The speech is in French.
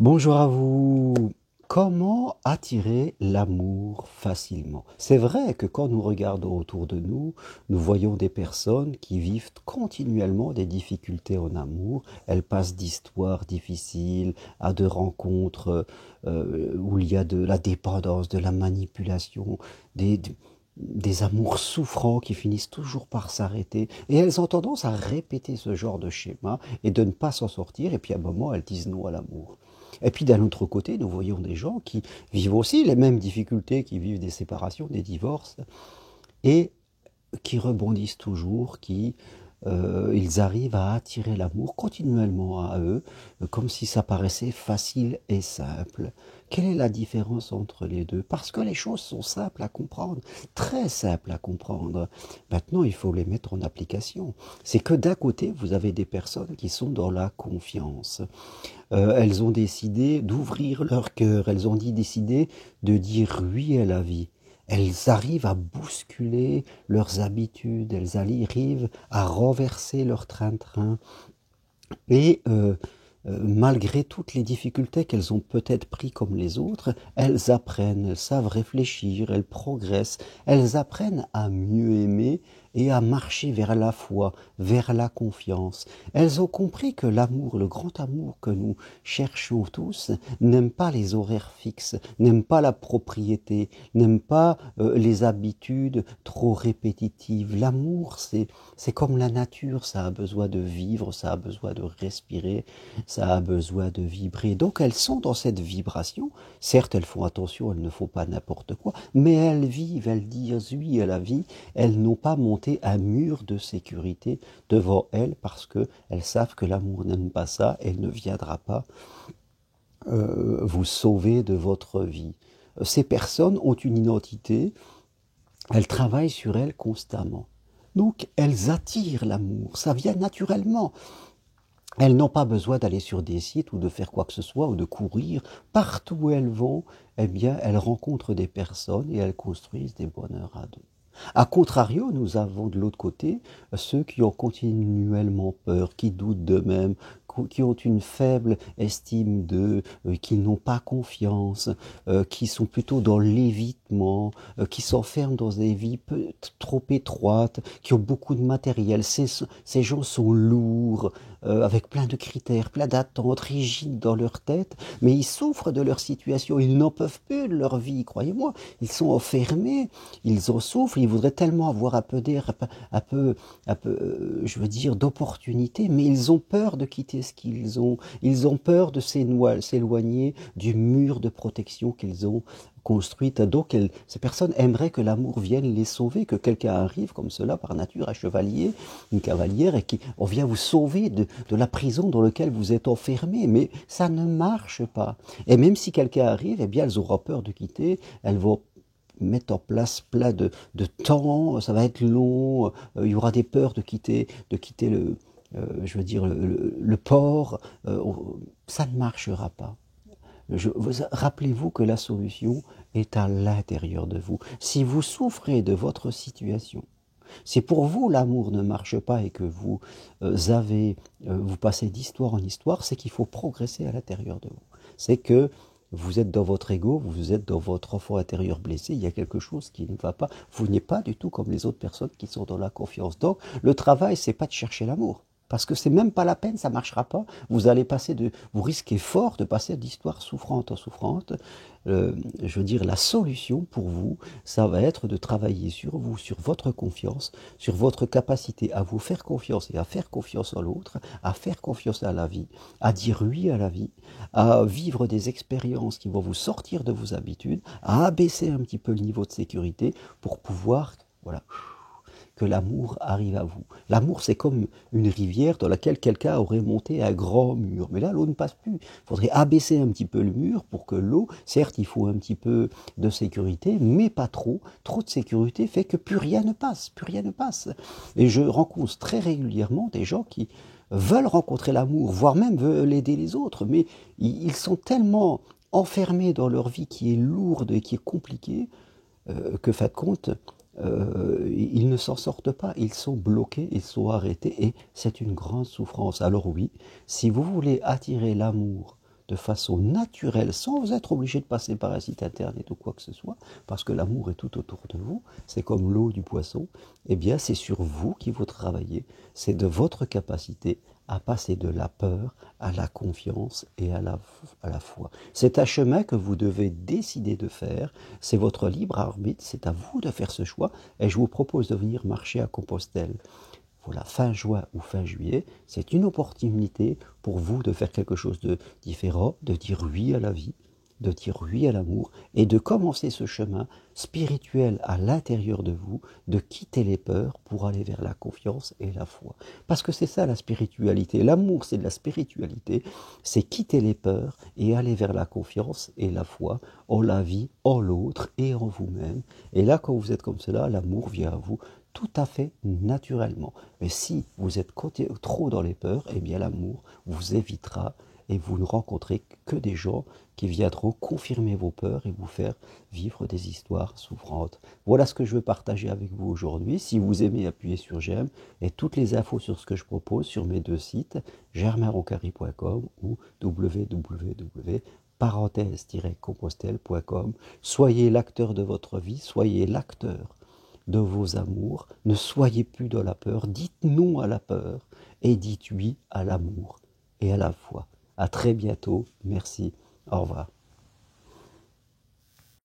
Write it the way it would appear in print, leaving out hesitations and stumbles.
Bonjour à vous. Comment attirer l'amour facilement? C'est vrai que quand nous regardons autour de nous, nous voyons des personnes qui vivent continuellement des difficultés en amour. Elles passent d'histoires difficiles à de rencontres où il y a de la dépendance, de la manipulation, des amours souffrants qui finissent toujours par s'arrêter. Et elles ont tendance à répéter ce genre de schéma et de ne pas s'en sortir. Et puis à un moment, elles disent non à l'amour. Et puis d'un autre côté, nous voyons des gens qui vivent aussi les mêmes difficultés, qui vivent des séparations, des divorces, et qui rebondissent toujours, ils arrivent à attirer l'amour continuellement à eux, comme si ça paraissait facile et simple. Quelle est la différence entre les deux? Parce que les choses sont simples à comprendre, très simples à comprendre. Maintenant, il faut les mettre en application. C'est que d'un côté, vous avez des personnes qui sont dans la confiance. Elles ont décidé d'ouvrir leur cœur, elles ont décidé de dire oui à la vie. Elles arrivent à bousculer leurs habitudes, elles arrivent à renverser leur train-train. Et malgré toutes les difficultés qu'elles ont peut-être prises comme les autres, elles apprennent, elles savent réfléchir, elles progressent, elles apprennent à mieux aimer et à marcher vers la foi, vers la confiance. Elles ont compris que l'amour, le grand amour que nous cherchons tous, n'aime pas les horaires fixes, n'aime pas la propriété, n'aime pas les habitudes trop répétitives. L'amour, c'est comme la nature, ça a besoin de vivre, ça a besoin de respirer, ça a besoin de vibrer. Donc elles sont dans cette vibration. Certes, elles font attention, elles ne font pas n'importe quoi, mais elles vivent, elles disent oui à la vie. Elles n'ont pas monté un mur de sécurité devant elles parce que elles savent que l'amour n'aime pas ça, elle ne viendra pas vous sauver de votre vie. Ces personnes ont une identité, elles travaillent sur elles constamment. Donc elles attirent l'amour, ça vient naturellement. Elles n'ont pas besoin d'aller sur des sites ou de faire quoi que ce soit ou de courir. Partout où elles vont, eh bien, elles rencontrent des personnes et elles construisent des bonheurs à deux. A contrario, nous avons de l'autre côté ceux qui ont continuellement peur, qui doutent d'eux-mêmes, qui ont une faible estime d'eux, qui n'ont pas confiance, qui sont plutôt dans l'évitement, qui s'enferment dans des vies trop étroites, qui ont beaucoup de matériel. Ces gens sont lourds, avec plein de critères, plein d'attentes, rigides dans leur tête, mais ils souffrent de leur situation, ils n'en peuvent plus de leur vie, croyez-moi. Ils sont enfermés, ils en souffrent, ils voudraient tellement avoir un peu d'air, je veux dire, d'opportunité, mais ils ont peur de quitter ce qu'ils ont. Ils ont peur de s'éloigner du mur de protection qu'ils ont construite. Donc ces personnes aimeraient que l'amour vienne les sauver, que quelqu'un arrive comme cela par nature, un chevalier, une cavalière, et qui on vient vous sauver de la prison dans laquelle vous êtes enfermé. Mais ça ne marche pas. Et même si quelqu'un arrive, eh bien elles auront peur de quitter, elles vont mettre en place plein de temps, ça va être long, il y aura des peurs de quitter je veux dire, le port, ça ne marchera pas. Rappelez-vous que la solution est à l'intérieur de vous. Si vous souffrez de votre situation, si pour vous l'amour ne marche pas et que vous vous passez d'histoire en histoire, c'est qu'il faut progresser à l'intérieur de vous. C'est que vous êtes dans votre ego, vous êtes dans votre enfant intérieur blessé, il y a quelque chose qui ne va pas. Vous n'êtes pas du tout comme les autres personnes qui sont dans la confiance. Donc, le travail, c'est pas de chercher l'amour. Parce que c'est même pas la peine, ça marchera pas. Vous risquez fort de passer d'histoire souffrante en souffrante. Je veux dire, la solution pour vous, ça va être de travailler sur vous, sur votre confiance, sur votre capacité à vous faire confiance et à faire confiance à l'autre, à faire confiance à la vie, à dire oui à la vie, à vivre des expériences qui vont vous sortir de vos habitudes, à abaisser un petit peu le niveau de sécurité pour pouvoir, voilà, que l'amour arrive à vous. L'amour, c'est comme une rivière dans laquelle quelqu'un aurait monté un grand mur. Mais là, l'eau ne passe plus. Il faudrait abaisser un petit peu le mur pour que l'eau, certes, il faut un petit peu de sécurité, mais pas trop. Trop de sécurité fait que plus rien ne passe, plus rien ne passe. Et je rencontre très régulièrement des gens qui veulent rencontrer l'amour, voire même veulent aider les autres, mais ils sont tellement enfermés dans leur vie qui est lourde et qui est compliquée, que, fin de compte, ils ne s'en sortent pas, ils sont bloqués, ils sont arrêtés et c'est une grande souffrance. Alors oui, si vous voulez attirer l'amour de façon naturelle, sans être obligé de passer par un site internet ou quoi que ce soit, parce que l'amour est tout autour de vous, c'est comme l'eau du poisson, eh bien c'est sur vous qu'il faut travailler, c'est de votre capacité à passer de la peur à la confiance et à la foi. C'est un chemin que vous devez décider de faire, c'est votre libre arbitre, c'est à vous de faire ce choix, et je vous propose de venir marcher à Compostelle. Voilà, fin juin ou fin juillet, c'est une opportunité pour vous de faire quelque chose de différent, de dire oui à la vie, de dire oui à l'amour et de commencer ce chemin spirituel à l'intérieur de vous, de quitter les peurs pour aller vers la confiance et la foi. Parce que c'est ça la spiritualité. L'amour, c'est de la spiritualité, c'est quitter les peurs et aller vers la confiance et la foi en la vie, en l'autre et en vous-même. Et là, quand vous êtes comme cela, l'amour vient à vous tout à fait naturellement. Mais si vous êtes trop dans les peurs, eh bien l'amour vous évitera et vous ne rencontrez que des gens qui viendront confirmer vos peurs et vous faire vivre des histoires souffrantes. Voilà ce que je veux partager avec vous aujourd'hui. Si vous aimez, appuyez sur j'aime et toutes les infos sur ce que je propose sur mes deux sites, germainroncari.com ou www.parenthèse-compostelle.com. Soyez l'acteur de votre vie, soyez l'acteur de vos amours, ne soyez plus dans la peur, dites non à la peur et dites oui à l'amour et à la foi. À très bientôt, merci, au revoir.